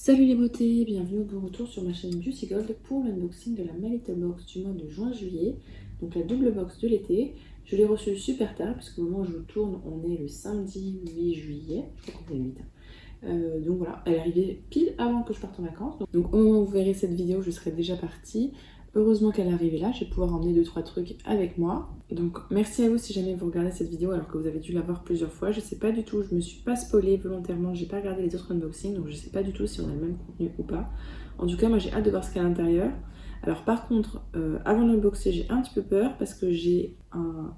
Salut les beautés, bienvenue de retour sur ma chaîne Beauty Gold pour l'unboxing de la My Little Box du mois de juin-juillet, donc la double box de l'été. Je l'ai reçue super tard puisqu'au moment où je vous tourne, on est le samedi 8 juillet, je crois qu'on est le 8. Donc voilà, elle est arrivée pile avant que je parte en vacances. Donc au moment où vous verrez cette vidéo, je serai déjà partie. Heureusement qu'elle est arrivée là, je vais pouvoir emmener 2-3 trucs avec moi. Donc merci à vous si jamais vous regardez cette vidéo alors que vous avez dû la voir plusieurs fois. Je sais pas du tout, je me suis pas spoilée volontairement, j'ai pas regardé les autres unboxings, donc je sais pas du tout si on a le même contenu ou pas. En tout cas, moi j'ai hâte de voir ce qu'il y a à l'intérieur. Alors par contre, avant de l'unboxer, j'ai un petit peu peur parce que j'ai un...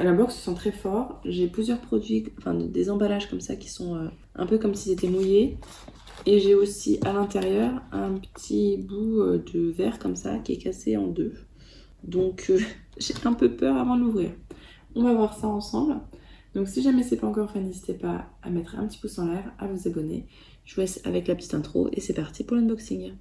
la box sent très fort. J'ai plusieurs produits, enfin des emballages comme ça qui sont un peu comme s'ils étaient mouillés. Et j'ai aussi à l'intérieur un petit bout de verre comme ça qui est cassé en deux. Donc j'ai un peu peur avant de l'ouvrir. On va voir ça ensemble. Donc si jamais c'est pas encore fait, n'hésitez pas à mettre un petit pouce en l'air, à vous abonner. Je vous laisse avec la petite intro et c'est parti pour l'unboxing.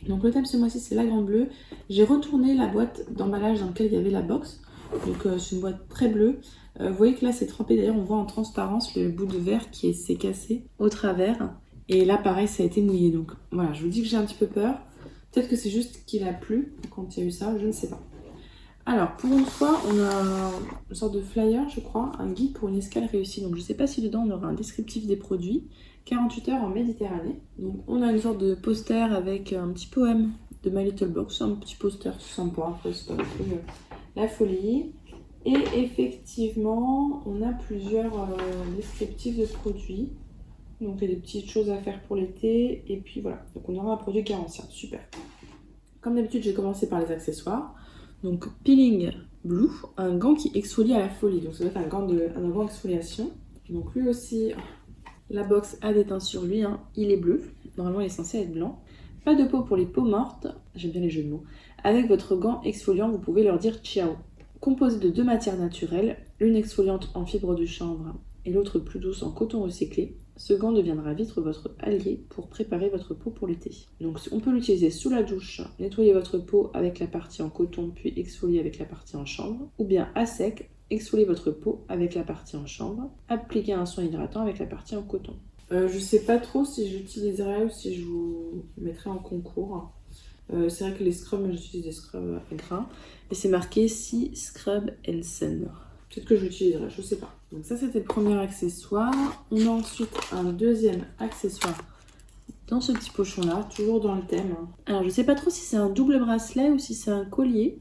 Donc le thème ce mois-ci c'est la grande bleue. J'ai retourné la boîte d'emballage dans laquelle il y avait la box. Donc c'est une boîte très bleue. Vous voyez que là c'est trempé, d'ailleurs on voit en transparence le bout de verre qui s'est cassé au travers. Et là pareil ça a été mouillé. Donc voilà, je vous dis que j'ai un petit peu peur. Peut-être que c'est juste qu'il a plu quand il y a eu ça, je ne sais pas. Alors pour une fois on a une sorte de flyer je crois, un guide pour une escale réussie. Donc je ne sais pas si dedans on aura un descriptif des produits. 48 heures en Méditerranée. Donc on a une sorte de poster avec un petit poème de My Little Box, un petit poster sympa, c'est pas la folie. Et effectivement, on a plusieurs descriptifs de produits. Donc il y a des petites choses à faire pour l'été. Et puis voilà, donc on aura un produit garanti, super. Comme d'habitude, j'ai commencé par les accessoires. Donc Peeling Blue, un gant qui exfolie à la folie. Donc ça doit être un gant exfoliation. Donc lui aussi... La box a des teintes sur lui, hein. Il est bleu, normalement il est censé être blanc. Pas de peau pour les peaux mortes, j'aime bien les jeux de mots. Avec votre gant exfoliant, vous pouvez leur dire ciao. Composé de deux matières naturelles, l'une exfoliante en fibre de chanvre et l'autre plus douce en coton recyclé, ce gant deviendra vite votre allié pour préparer votre peau pour l'été. Donc on peut l'utiliser sous la douche, nettoyer votre peau avec la partie en coton puis exfolier avec la partie en chanvre, ou bien à sec, exfolier votre peau avec la partie en chanvre, appliquer un soin hydratant avec la partie en coton. Je sais pas trop si j'utiliserai ou si je vous mettrai en concours. C'est vrai que les scrubs, j'utilise des scrubs à grains, mais c'est marqué Sea Scrub and Sun. Peut-être que je l'utiliserai, je sais pas. Donc ça c'était le premier accessoire. On a ensuite un deuxième accessoire dans ce petit pochon là, toujours dans le thème. Alors je sais pas trop si c'est un double bracelet ou si c'est un collier.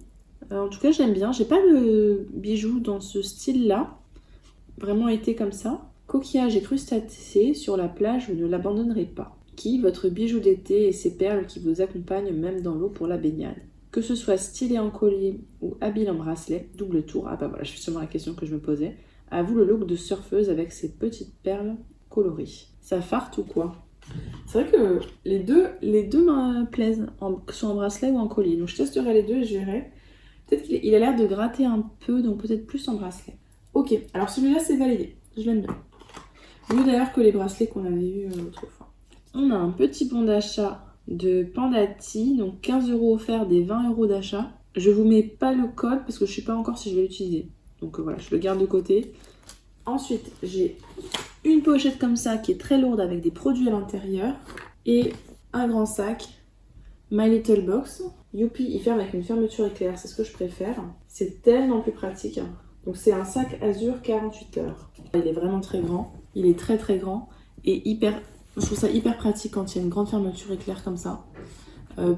En tout cas j'aime bien, j'ai pas de bijoux dans ce style là, vraiment été comme ça. Coquillage et crustacés sur la plage, vous ne l'abandonnerez pas. Qui, votre bijou d'été et ses perles qui vous accompagnent même dans l'eau pour la baignade. Que ce soit stylé en collier ou habile en bracelet, double tour, ah bah voilà, c'est justement la question que je me posais. À vous le look de surfeuse avec ses petites perles colorées. Ça farte ou quoi? C'est vrai que les deux me plaisent, que ce soit en bracelet ou en collier. Donc je testerai les deux et je verrai. Peut-être qu'il a l'air de gratter un peu, donc peut-être plus en bracelet. Ok, alors celui-là c'est validé, je l'aime bien. Mieux d'ailleurs que les bracelets qu'on avait eu l'autre fois. On a un petit bon d'achat de Pandati, donc 15 € offerts des 20 € d'achat. Je vous mets pas le code parce que je ne sais pas encore si je vais l'utiliser. Donc voilà, je le garde de côté. Ensuite, j'ai une pochette comme ça qui est très lourde avec des produits à l'intérieur. Et un grand sac My Little Box. Youpi, il ferme avec une fermeture éclair, c'est ce que je préfère. C'est tellement plus pratique. Donc c'est un sac Azur 48 heures. Il est vraiment très grand. Il est très très grand et je trouve ça hyper pratique quand il y a une grande fermeture éclair comme ça.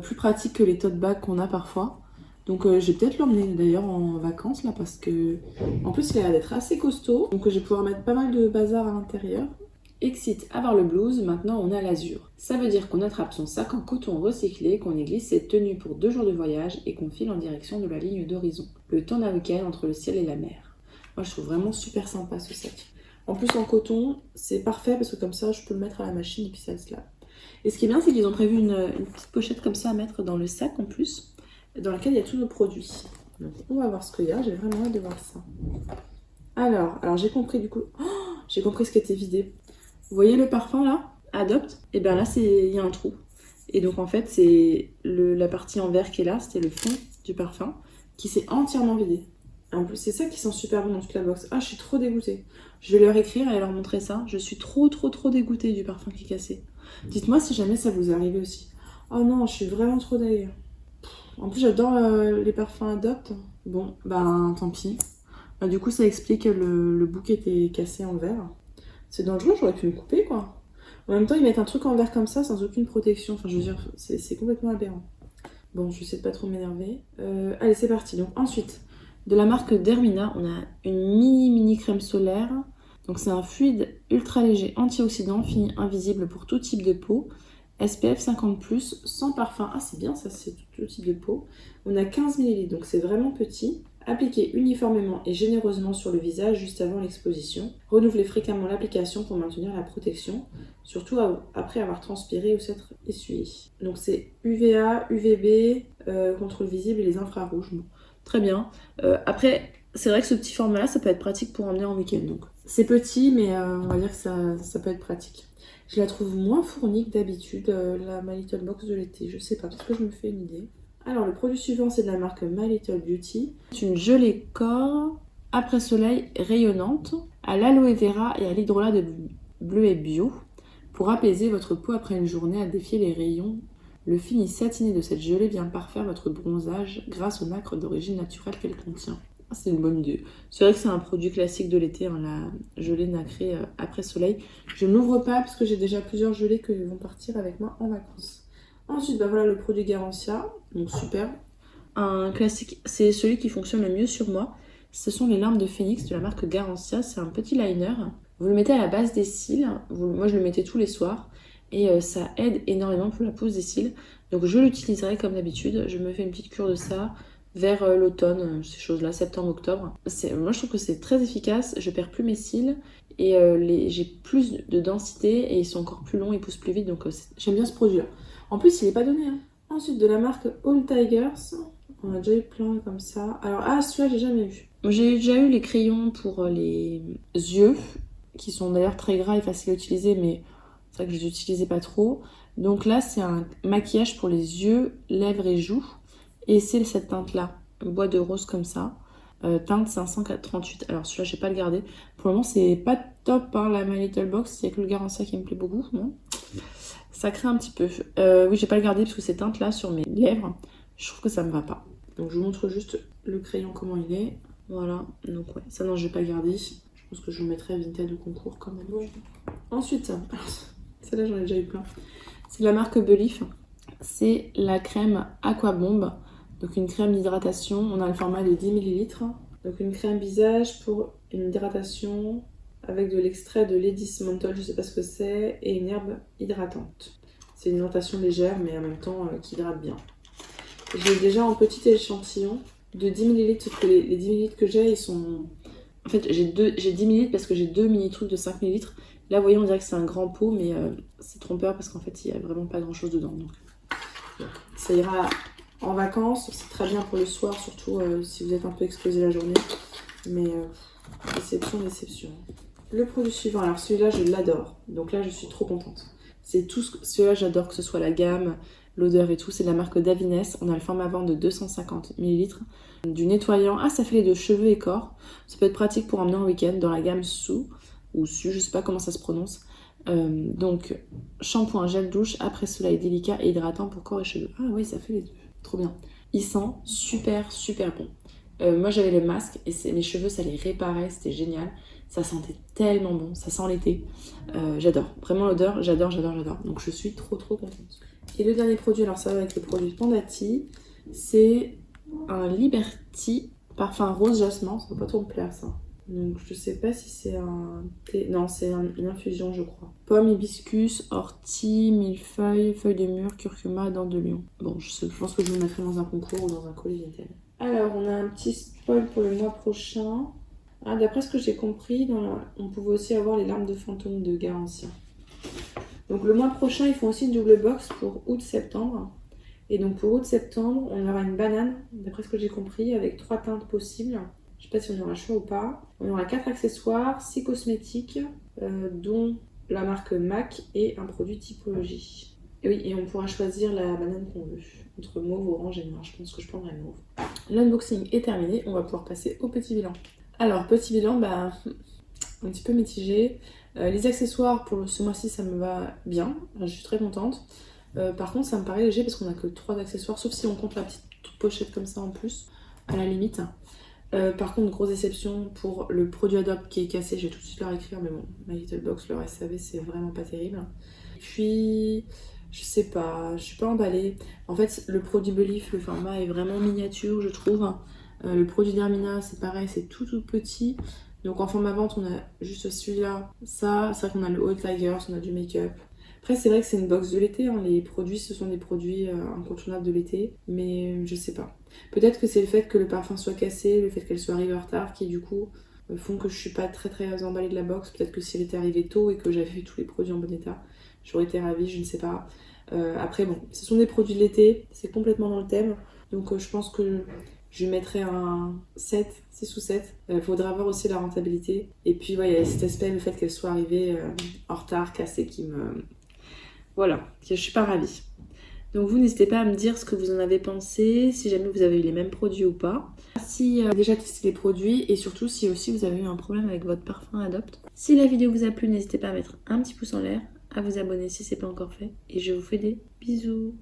Plus pratique que les tote bags qu'on a parfois. Donc je vais peut-être l'emmener d'ailleurs en vacances là parce que en plus il a l'air d'être assez costaud. Donc je vais pouvoir mettre pas mal de bazar à l'intérieur. Excite avoir le blues, maintenant on a l'azur. Ça veut dire qu'on attrape son sac en coton recyclé, qu'on y glisse ses tenues pour 2 jours de voyage et qu'on file en direction de la ligne d'horizon. Le temps d'un week-end entre le ciel et la mer. Moi je trouve vraiment super sympa ce sac. En plus en coton, c'est parfait parce que comme ça je peux le mettre à la machine et puis ça se lave. Et ce qui est bien, c'est qu'ils ont prévu une petite pochette comme ça à mettre dans le sac en plus, dans laquelle il y a tous nos produits. Donc on va voir ce qu'il y a, j'ai vraiment hâte de voir ça. Alors j'ai compris du coup, j'ai compris ce qui était vidé. Vous voyez le parfum là, Adopt? Et bien là, il y a un trou. Et donc en fait, c'est la partie en verre qui est là, c'était le fond du parfum, qui s'est entièrement vidé. En plus, c'est ça qui sent super bon dans toute la box. Ah, je suis trop dégoûtée. Je vais leur écrire et leur montrer ça. Je suis trop dégoûtée du parfum qui est cassé. Dites-moi si jamais ça vous arrive aussi. Oh non, je suis vraiment trop dégueu. En plus, j'adore les parfums Adopt. Bon, ben tant pis. Du coup, ça explique que le bout qui était cassé en verre. C'est dangereux, j'aurais pu me couper quoi. En même temps, ils mettent un truc en verre comme ça sans aucune protection. Enfin, je veux dire, c'est complètement aberrant. Bon, je sais de pas trop m'énerver. Allez, c'est parti. Donc ensuite, de la marque Dermina, on a une mini crème solaire. Donc c'est un fluide ultra léger antioxydant, fini invisible pour tout type de peau. SPF 50+, sans parfum. Ah, c'est bien ça, c'est tout type de peau. On a 15 ml, donc c'est vraiment petit. Appliquez uniformément et généreusement sur le visage juste avant l'exposition. Renouvelez fréquemment l'application pour maintenir la protection, surtout après avoir transpiré ou s'être essuyé. Donc c'est UVA, UVB, contrôle visible et les infrarouges. Bon, très bien. Après, c'est vrai que ce petit format-là, ça peut être pratique pour emmener en week-end. Donc c'est petit, mais on va dire que ça peut être pratique. Je la trouve moins fournie que d'habitude, la My Little Box de l'été. Je sais pas, peut-être que je me fais une idée. Alors, le produit suivant, c'est de la marque My Little Beauty. C'est une gelée corps après soleil rayonnante à l'aloe vera et à l'hydrolat de bleuet bio pour apaiser votre peau après une journée à défier les rayons. Le fini satiné de cette gelée vient parfaire votre bronzage grâce au nacre d'origine naturelle qu'elle contient. Ah, c'est une bonne idée. C'est vrai que c'est un produit classique de l'été, hein, la gelée nacrée après soleil. Je ne l'ouvre pas parce que j'ai déjà plusieurs gelées qui vont partir avec moi en vacances. Ensuite, bah voilà le produit Garancia, donc super. Un classique, c'est celui qui fonctionne le mieux sur moi. Ce sont les larmes de phénix de la marque Garancia. C'est un petit liner. Vous le mettez à la base des cils. Moi, je le mettais tous les soirs. Et ça aide énormément pour la pose des cils. Donc, je l'utiliserai comme d'habitude. Je me fais une petite cure de ça vers l'automne, ces choses-là, septembre-octobre. Moi, je trouve que c'est très efficace. Je perds plus mes cils. Et j'ai plus de densité. Et ils sont encore plus longs, ils poussent plus vite. Donc, j'aime bien ce produit-là. En plus, il n'est pas donné. Hein. Ensuite, de la marque All Tigers. On a déjà eu plein comme ça. Alors, celui-là, j'ai jamais eu. J'ai déjà eu les crayons pour les yeux, qui sont d'ailleurs très gras et faciles à utiliser, mais c'est vrai que je les utilisais pas trop. Donc là, c'est un maquillage pour les yeux, lèvres et joues. Et c'est cette teinte-là, bois de rose comme ça. Teinte 538. Alors celui-là, je vais pas le garder. Pour le moment, c'est pas top, hein, la My Little Box. Il y a que le Garancia qui me plaît beaucoup, non ? Ça craint un petit peu. Oui, je vais pas le garder parce que ces teintes là sur mes lèvres, je trouve que ça me va pas. Donc je vous montre juste le crayon comment il est. Voilà, donc ouais, ça non, je vais pas le garder. Je pense que je le mettrai Vinted au concours comme d'habitude. Ensuite, celle-là j'en ai déjà eu plein. C'est de la marque Belif. C'est la crème Aquabomb. Donc une crème d'hydratation. On a le format de 10 ml. Donc une crème visage pour une hydratation avec de l'extrait de Ladies Menthol, je sais pas ce que c'est, et une herbe hydratante. C'est une hydratation légère, mais en même temps qui hydrate bien. J'ai déjà un petit échantillon de 10 ml, sauf que les 10 ml que j'ai, ils sont... En fait, j'ai 10 ml parce que j'ai 2 mini trucs de 5 ml. Là, vous voyez, on dirait que c'est un grand pot, mais c'est trompeur parce qu'en fait, il n'y a vraiment pas grand chose dedans. Donc, ça ira en vacances, c'est très bien pour le soir, surtout si vous êtes un peu exposé la journée. Mais déception. Le produit suivant, alors celui-là je l'adore, donc là je suis trop contente. C'est tout celui-là j'adore, que ce soit la gamme, l'odeur et tout, c'est de la marque Davines. On a le format vente de 250 ml, du nettoyant, ça fait les deux cheveux et corps. Ça peut être pratique pour emmener en week-end dans la gamme Sous, ou Su, je sais pas comment ça se prononce. Donc shampoing, gel douche, après soleil délicat et hydratant pour corps et cheveux. Ah oui, ça fait les deux, trop bien. Il sent super bon. Moi j'avais le masque et mes cheveux ça les réparait, c'était génial. Ça sentait tellement bon, ça sent l'été. J'adore, vraiment l'odeur, j'adore. Donc je suis trop contente. Et le dernier produit, alors ça va avec le produit Pandati, c'est un Liberty parfum rose jasmin, ça va pas trop me plaire ça. Donc je sais pas si c'est un thé, non c'est une infusion je crois. Pomme, hibiscus, ortie, millefeuille, feuille de mûre, curcuma, dents de lion. Bon je pense que je vous mettrai dans un concours ou dans un colis Vinted. Alors on a un petit spoil pour le mois prochain. D'après ce que j'ai compris, on pouvait aussi avoir les larmes de fantôme de Garancia. Donc le mois prochain, ils font aussi une double box pour août-septembre. Et donc pour août-septembre, on aura une banane, d'après ce que j'ai compris, avec 3 teintes possibles. Je sais pas si on aura le choix ou pas. On aura 4 accessoires, 6 cosmétiques, dont la marque MAC et un produit typologie. Et oui, et on pourra choisir la banane qu'on veut, entre mauve, orange et noir. Je pense que je prendrai mauve. L'unboxing est terminé, on va pouvoir passer au petit bilan. Alors, petit bilan, un petit peu mitigé. Les accessoires pour ce mois-ci, ça me va bien, je suis très contente. Par contre, ça me paraît léger parce qu'on a que 3 accessoires, sauf si on compte la petite pochette comme ça en plus, à la limite. Par contre, grosse déception pour le produit Adopt qui est cassé, je vais tout de suite leur écrire, mais bon, My Little Box, leur SAV, c'est vraiment pas terrible. Puis, je sais pas, je suis pas emballée. En fait, le produit Belif, le format est vraiment miniature, je trouve. Le produit d'Hermina, c'est pareil, c'est tout petit. Donc en format vente, on a juste celui-là, ça. C'est vrai qu'on a le Haute Tigers, on a du make-up. Après, c'est vrai que c'est une box de l'été, hein. Les produits, ce sont des produits incontournables de l'été, mais je sais pas. Peut-être que c'est le fait que le parfum soit cassé, le fait qu'elle soit arrivée en retard, qui du coup font que je suis pas très emballée de la box. Peut-être que si elle était arrivée tôt et que j'avais vu tous les produits en bon état, j'aurais été ravie, je ne sais pas. Après, bon, ce sont des produits de l'été, c'est complètement dans le thème, donc je pense que je mettrais un 7, 6 ou 7. Faudra voir aussi la rentabilité. Et puis, ouais, il y a cet aspect, le fait qu'elle soit arrivée en retard, cassée, qui me... Voilà, je suis pas ravie. Donc vous, n'hésitez pas à me dire ce que vous en avez pensé, si jamais vous avez eu les mêmes produits ou pas. Si vous avez déjà testé les produits et surtout si aussi vous avez eu un problème avec votre parfum Adopt. Si la vidéo vous a plu, n'hésitez pas à mettre un petit pouce en l'air, à vous abonner si ce n'est pas encore fait. Et je vous fais des bisous.